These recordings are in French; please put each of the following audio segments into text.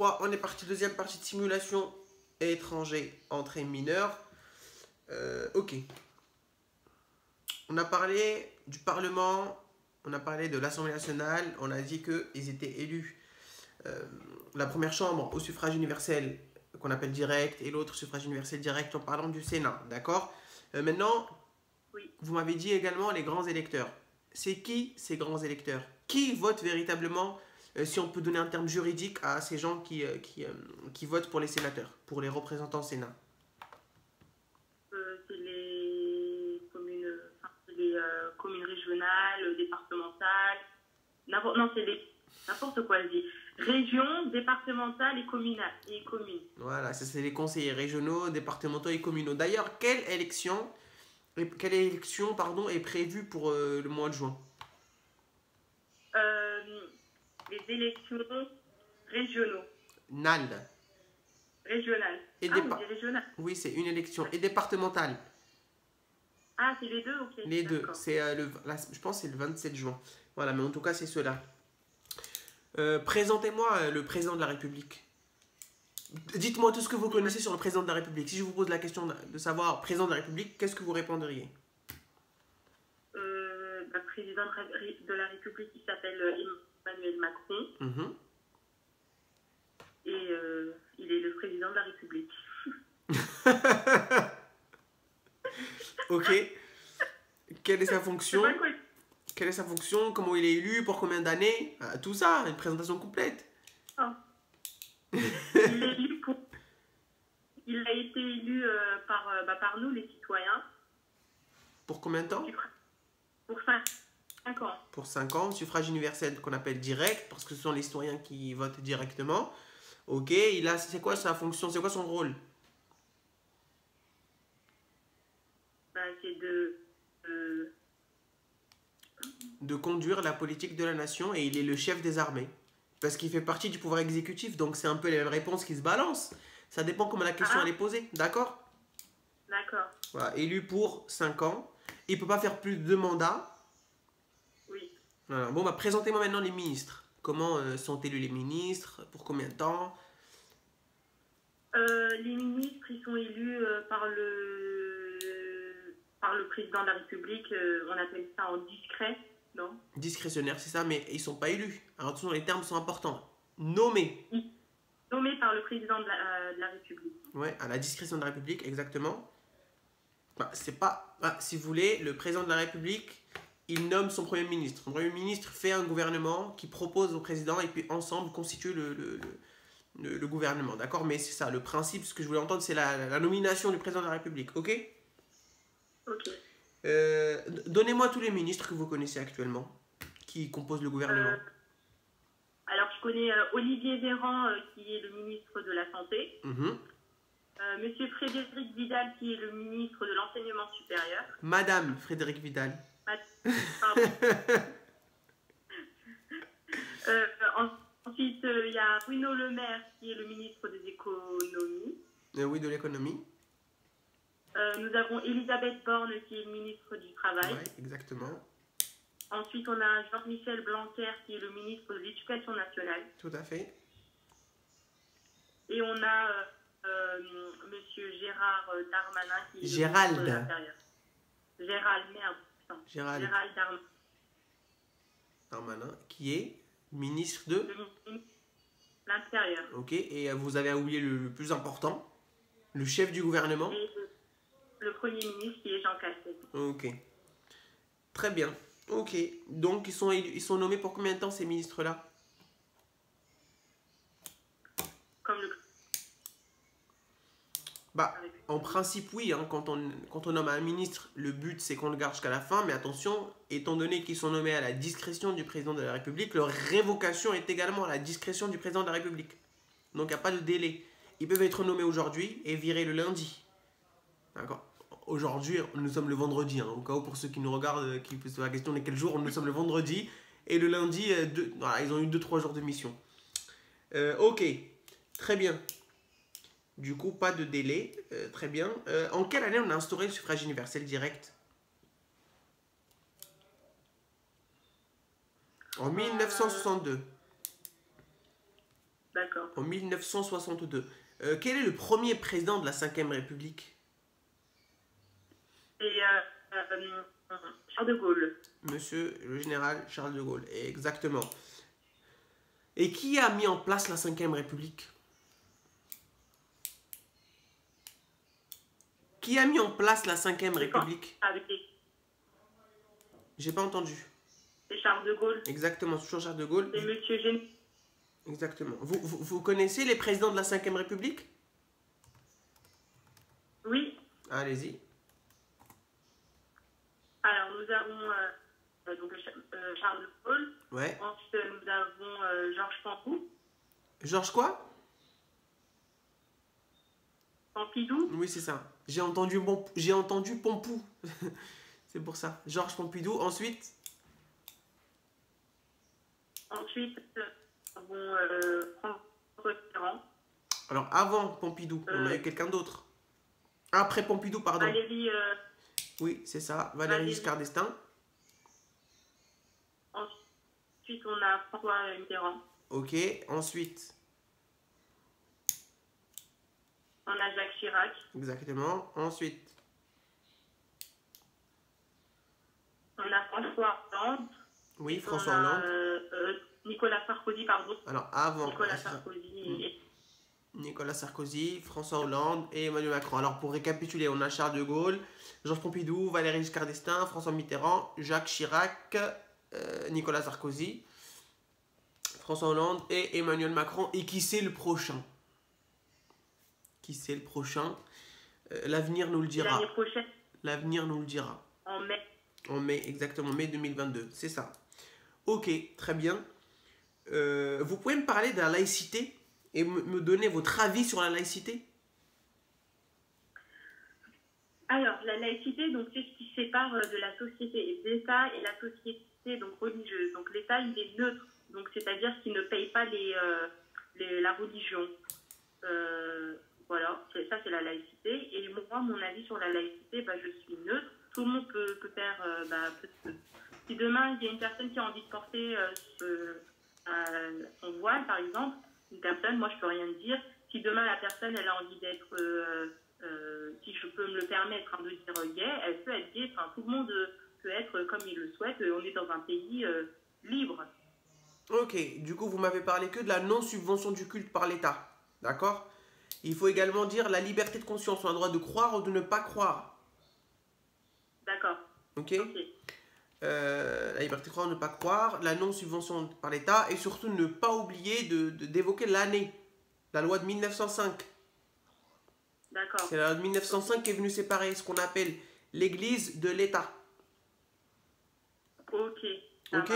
3, on est parti. Deuxième partie de simulation. Étranger, entrée mineure. Ok. On a parlé du Parlement, on a parlé de l'Assemblée nationale, on a dit qu'ils étaient élus. La première chambre au suffrage universel, qu'on appelle direct, et l'autre suffrage universel direct en parlant du Sénat, d'accord. Maintenant, Oui. vous m'avez dit également les grands électeurs. C'est qui ces grands électeurs? Qui vote véritablement, si on peut donner un terme juridique à ces gens qui votent pour les sénateurs, pour les représentants au Sénat? C'est les communes, enfin, c'est les communes régionales, départementales. Non, c'est n'importe quoi, je dis. Régions, départementales et communes. Voilà, ça c'est les conseillers régionaux, départementaux et communaux. D'ailleurs, quelle élection est prévue pour le mois de juin? Les élections régionaux. Nal. Régionales. Et Ah, on dit régionales. Oui, c'est une élection. Et départementale. Ah, c'est les deux, ok. Les deux. D'accord. C'est je pense que c'est le 27 juin. Voilà, mais en tout cas, c'est cela. Présentez-moi le président de la République. Dites-moi tout ce que vous connaissez sur le président de la République. Si je vous pose la question de savoir président de la République, qu'est-ce que vous répondriez? Président de la République, il s'appelle Emmanuel Macron. Mhm. Et il est le président de la République. Ok. Quelle est sa fonction? Quelle est sa fonction? Comment il est élu? Pour combien d'années? Tout ça, une présentation complète. Oh. Il a été élu par nous, les citoyens. Pour combien de temps? Pour 5 ans. Pour 5 ans, suffrage universel qu'on appelle direct, parce que ce sont les citoyens qui votent directement. Ok, c'est quoi sa fonction? C'est quoi son rôle? C'est de conduire la politique de la nation, et il est le chef des armées. Parce qu'il fait partie du pouvoir exécutif, donc c'est un peu les mêmes réponses qui se balancent. Ça dépend comment la question elle est posée, d'accord? D'accord. Voilà, élu pour 5 ans. Il ne peut pas faire plus de 2 mandats. Oui. Voilà. Bon, présentez-moi maintenant les ministres. Comment sont élus les ministres? Pour combien de temps? Les ministres, ils sont élus par le président de la République. On appelle ça en discret, non? Discrétionnaire, c'est ça, mais ils ne sont pas élus. Alors attention, les termes sont importants. Nommés. Nommés par le président de la République. Ouais, à la discrétion de la République, exactement. C'est pas... si vous voulez, le président de la République, il nomme son Premier ministre. Son Premier ministre fait un gouvernement qui propose au président et puis ensemble constitue le gouvernement, d'accord? Mais c'est ça, le principe, ce que je voulais entendre, c'est la nomination du président de la République, ok? Ok. Donnez-moi tous les ministres que vous connaissez actuellement qui composent le gouvernement. Alors, je connais Olivier Véran, qui est le ministre de la Santé. Monsieur Frédérique Vidal, qui est le ministre de l'Enseignement supérieur. Madame Frédérique Vidal. Ensuite, il y a Bruno Le Maire, qui est le ministre des Économies. Oui, de l'économie. Nous avons Elisabeth Borne, qui est ministre du Travail. Oui, exactement. Ensuite, on a Jean-Michel Blanquer, qui est le ministre de l'Éducation nationale. Tout à fait. Et on a Monsieur Gérald Darmanin, qui est Gérald. le ministre de l'Intérieur. Gérald Darmanin, qui est ministre de l'Intérieur. Ok, et vous avez oublié le plus important, le chef du gouvernement. Et le Premier ministre, qui est Jean Castex. Ok. Très bien. Ok. Donc, ils sont nommés pour combien de temps, ces ministres-là? Comme le... En principe, oui. Hein, quand on nomme un ministre, le but, c'est qu'on le garde jusqu'à la fin. Mais attention, étant donné qu'ils sont nommés à la discrétion du président de la République, leur révocation est également à la discrétion du président de la République. Donc, il n'y a pas de délai. Ils peuvent être nommés aujourd'hui et virés le lundi. D'accord. Aujourd'hui, nous sommes le vendredi. Hein, au cas où, pour ceux qui nous regardent, qui posent la question de quel jour, nous sommes le vendredi. Et le lundi, voilà, ils ont eu 2-3 jours de mission. Ok. Très bien. Du coup, pas de délai. Très bien. En quelle année on a instauré le suffrage universel direct? En 1962. D'accord. En 1962. Quel est le premier président de la Ve République? Et Charles de Gaulle. Monsieur le général Charles de Gaulle. Exactement. Et qui a mis en place la Ve République? Qui a mis en place la Ve République? J'ai pas entendu. C'est Charles de Gaulle. Exactement, c'est toujours Charles de Gaulle. C'est Monsieur Général. Exactement. Vous connaissez les présidents de la Ve République? Oui. Allez-y. Alors, nous avons donc, Charles de Gaulle. Ouais. Ensuite, nous avons Georges Pompidou. Georges quoi? Pompidou. Oui, c'est ça. J'ai entendu Pompou. C'est pour ça. Georges Pompidou. Ensuite? Ensuite, nous avons François Mitterrand. Alors, avant Pompidou, on a eu quelqu'un d'autre. Après Pompidou, pardon. Valérie. Oui, c'est ça. Valéry Giscard d'Estaing. Ensuite, on a François Mitterrand. Ok. Ensuite? On a Jacques Chirac. Exactement. Ensuite? On a François Hollande. Oui, François Hollande. Nicolas Sarkozy, pardon. Alors, avant. Nicolas Sarkozy, François Hollande et Emmanuel Macron. Alors, pour récapituler, on a Charles de Gaulle, Georges Pompidou, Valéry Giscard d'Estaing, François Mitterrand, Jacques Chirac, Nicolas Sarkozy, François Hollande et Emmanuel Macron. Et qui c'est le prochain? Qui c'est le prochain? L'avenir nous le dira. L'année prochaine. L'avenir nous le dira. En mai. En mai, exactement, mai 2022, c'est ça. Ok, très bien. Vous pouvez me parler de la laïcité et me donner votre avis sur la laïcité? Alors, la laïcité, donc, c'est ce qui sépare de la société et l'État et la société donc, religieuse. Donc, l'État, il est neutre, donc c'est-à-dire qu'il ne paye pas la religion. Voilà, ça c'est la laïcité. Et moi, mon avis sur la laïcité, je suis neutre. Tout le monde peut faire... si demain, il y a une personne qui a envie de porter son voile, par exemple, une personne, moi, je peux rien dire. Si demain, la personne, elle a envie d'être... si je peux me le permettre, de dire gay, elle peut être gay. Enfin, tout le monde peut être comme il le souhaite. On est dans un pays libre. Ok, du coup, vous m'avez parlé que de la non-subvention du culte par l'État. D'accord? Il faut également dire la liberté de conscience. On a le droit de croire ou de ne pas croire. D'accord. Ok. La liberté de croire ou de ne pas croire, la non-subvention par l'État et surtout ne pas oublier d'évoquer l'année. La loi de 1905. D'accord. C'est la loi de 1905 qui est venue séparer ce qu'on appelle l'Église de l'État. Ok. Ok.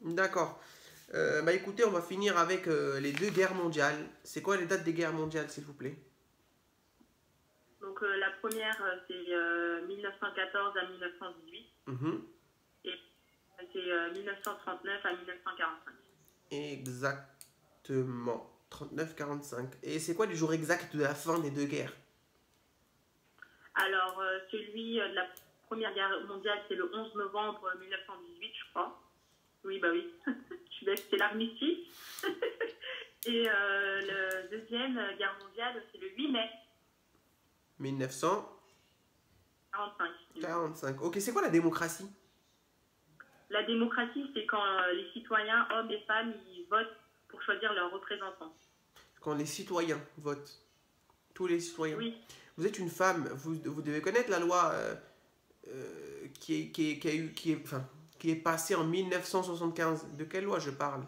D'accord. Écoutez, on va finir avec les deux guerres mondiales. C'est quoi les dates des guerres mondiales, s'il vous plaît? Donc la première, c'est 1914 à 1918. Et c'est 1939 à 1945. Exactement. 39-45. Et c'est quoi les jours exacts de la fin des deux guerres? Alors, celui de la Première Guerre mondiale, c'est le 11 novembre 1918, je crois. Oui, oui. Je suis bête, c'est l'armistice. Et la Deuxième Guerre mondiale, c'est le 8 mai 1945. Ok, c'est quoi la démocratie? La démocratie, c'est quand les citoyens, hommes et femmes, ils votent pour choisir leurs représentants. Quand les citoyens votent. Tous les citoyens. Oui. Vous êtes une femme, vous devez connaître la loi qui est passée en 1975. De quelle loi je parle?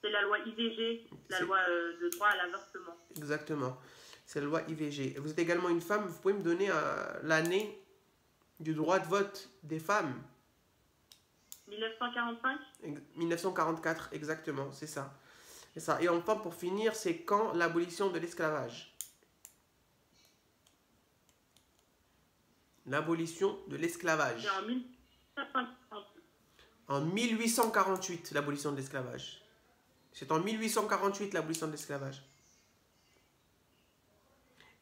C'est la loi IVG, la loi de droit à l'avortement. Exactement. C'est la loi IVG. Vous êtes également une femme, vous pouvez me donner l'année du droit de vote des femmes? 1945 1944, exactement, c'est ça. Et enfin, pour finir, c'est quand l'abolition de l'esclavage? L'abolition de l'esclavage. C'est en 1848. En 1848, l'abolition de l'esclavage. C'est en 1848 l'abolition de l'esclavage.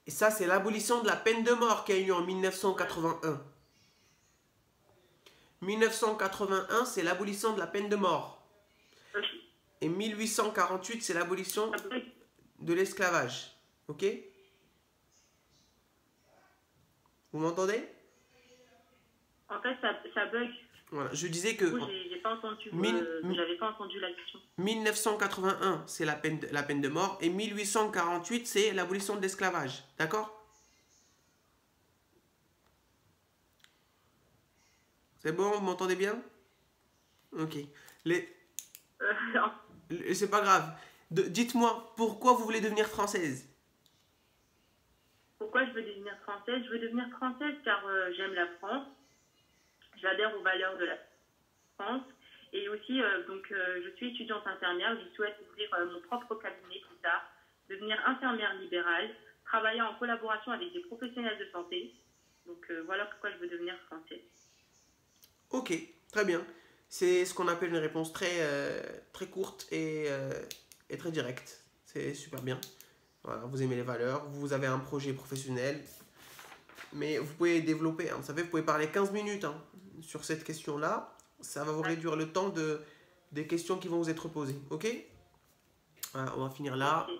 Et ça, c'est l'abolition de la peine de mort qui a eu lieu en 1981. 1981, c'est l'abolition de la peine de mort. Et 1848, c'est l'abolition Ça bug. de l'esclavage. Ok? Vous m'entendez? En fait, ça bug. Voilà. Je disais que Du coup, j'ai pas entendu, j'avais pas entendu la question. 1981, c'est la peine de mort. Et 1848, c'est l'abolition de l'esclavage. D'accord? C'est bon, vous m'entendez bien? Ok. Non. C'est pas grave. Dites-moi, pourquoi vous voulez devenir française? Pourquoi je veux devenir française? Je veux devenir française car j'aime la France. J'adhère aux valeurs de la France. Et aussi, je suis étudiante infirmière. Je souhaite ouvrir mon propre cabinet plus tard, devenir infirmière libérale, travailler en collaboration avec des professionnels de santé. Donc voilà pourquoi je veux devenir française. Ok, très bien. C'est ce qu'on appelle une réponse très courte et très directe. C'est super bien. Voilà, vous aimez les valeurs, vous avez un projet professionnel, mais vous pouvez développer, hein. Vous savez, vous pouvez parler 15 minutes hein, sur cette question-là. Ça va vous réduire le temps des questions qui vont vous être posées. Ok? Voilà, on va finir là. Ok.